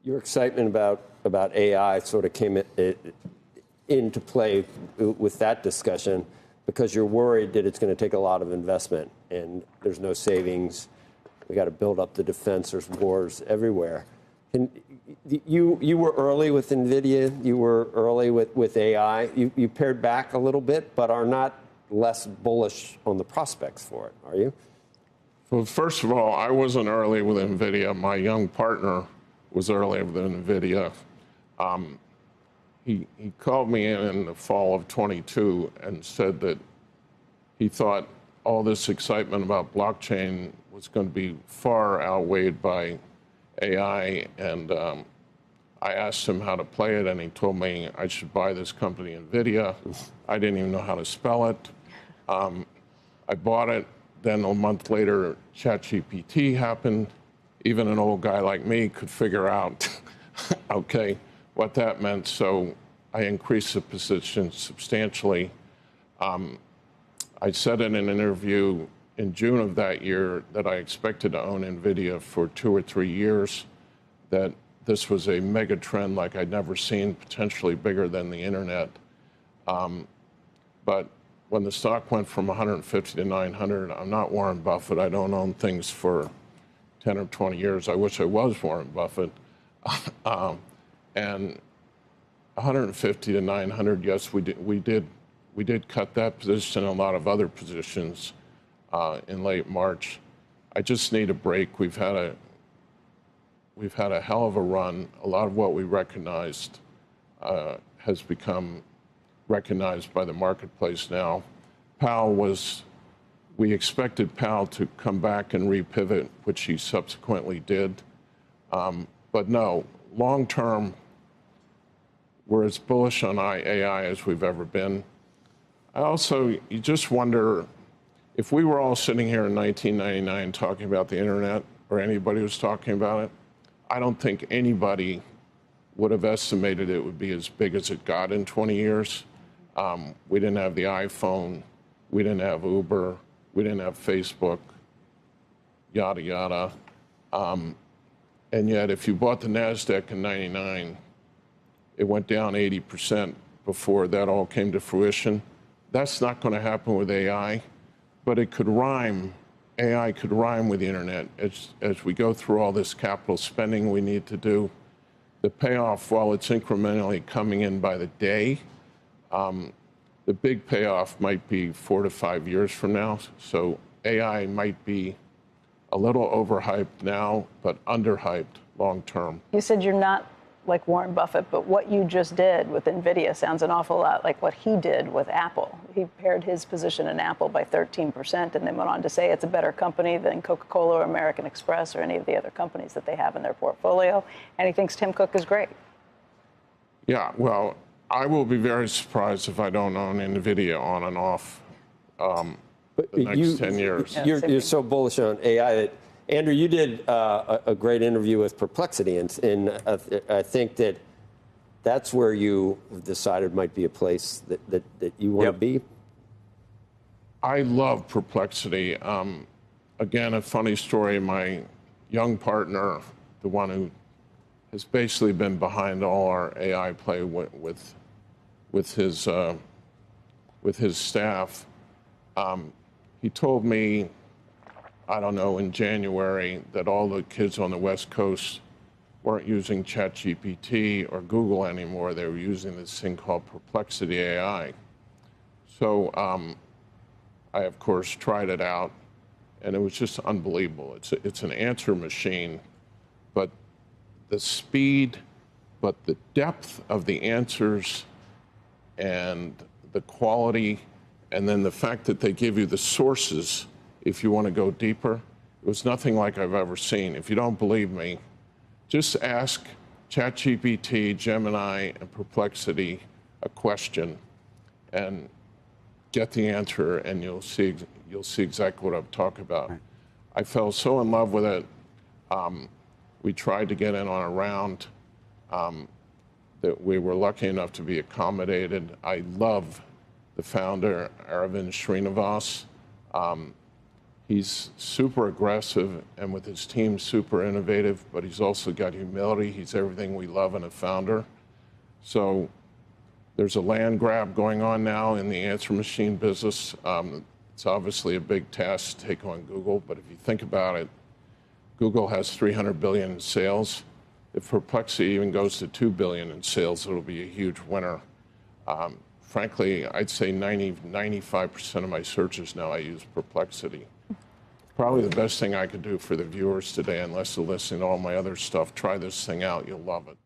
Your excitement about AI sort of came into play with that discussion because you're worried that it's going to take a lot of investment and there's no savings. We got to build up the defense. There's wars everywhere. You were early with NVIDIA. You were early with AI. You pared back a little bit, but are not less bullish on the prospects for it, are you? Well, first of all, I wasn't early with NVIDIA. My young partner was early with NVIDIA. He called me in the fall of 22 and said that he thought all this excitement about blockchain was going to be far outweighed by AI. And I asked him how to play it, and he told me I should buy this company, NVIDIA. I didn't even know how to spell it. I bought it. Then a month later, ChatGPT happened. Even an old guy like me could figure out, okay, what that meant. So I increased the position substantially. I said in an interview in June of that year that I expected to own NVIDIA for 2 or 3 years, that this was a mega trend like I'd never seen, potentially bigger than the internet. But when the stock went from 150 to 900, I'm not Warren Buffett. I don't own things for 10 or 20 years. I wish I was Warren Buffett. And 150 to 900, yes, we did cut that position and a lot of other positions in late March. I just need a break. We've had a hell of a run. A lot of what we recognized has become recognized by the marketplace now. We expected Powell to come back and repivot, which he subsequently did. But no, long term, we're as bullish on AI as we've ever been. You just wonder, if we were all sitting here in 1999 talking about the internet, or anybody was talking about it, I don't think anybody would have estimated it would be as big as it got in 20 years. We didn't have the iPhone, we didn't have Uber, we didn't have Facebook, yada, yada. And yet, if you bought the NASDAQ in 99, it went down 80% before that all came to fruition. That's not going to happen with AI, but it could rhyme. AI could rhyme with the internet. As we go through all this capital spending we need to do, the payoff, while it's incrementally coming in by the day, the big payoff might be 4 to 5 years from now. So AI might be a little overhyped now, but underhyped long term. You said you're not like Warren Buffett, but what you just did with NVIDIA sounds an awful lot like what he did with Apple. He pared his position in Apple by 13% and then went on to say it's a better company than Coca-Cola or American Express or any of the other companies that they have in their portfolio. And he thinks Tim Cook is great. Yeah, well, I will be very surprised if I don't own NVIDIA on and off the next 10 years. You're so bullish on AI that, Andrew, you did a great interview with Perplexity, and I think that's where you decided might be a place that you want to be. I love Perplexity. Again, a funny story. My young partner, the one who has basically been behind all our AI play with his staff, he told me, I don't know, in January, that all the kids on the West Coast weren't using ChatGPT or Google anymore. They were using this thing called Perplexity AI. So I, of course, tried it out, and it was just unbelievable. It's an answer machine, but the speed, but the depth of the answers and the quality, and then the fact that they give you the sources if you want to go deeper, it was nothing like I've ever seen. If you don't believe me, just ask ChatGPT, Gemini, and Perplexity a question and get the answer, and you'll see exactly what I'm talking about. Right. I fell so in love with it. We tried to get in on a round that we were lucky enough to be accommodated. I love the founder, Aravind Srinivas. He's super aggressive and with his team super innovative, but he's also got humility. He's everything we love in a founder. So there's a land grab going on now in the answer machine business. It's obviously a big task to take on Google, but if you think about it, Google has 300 billion in sales. If Perplexity even goes to 2 billion in sales, it'll be a huge winner. Frankly, I'd say 95% of my searches now I use Perplexity. Probably the best thing I could do for the viewers today, unless they're listening to all my other stuff. Try this thing out. You'll love it.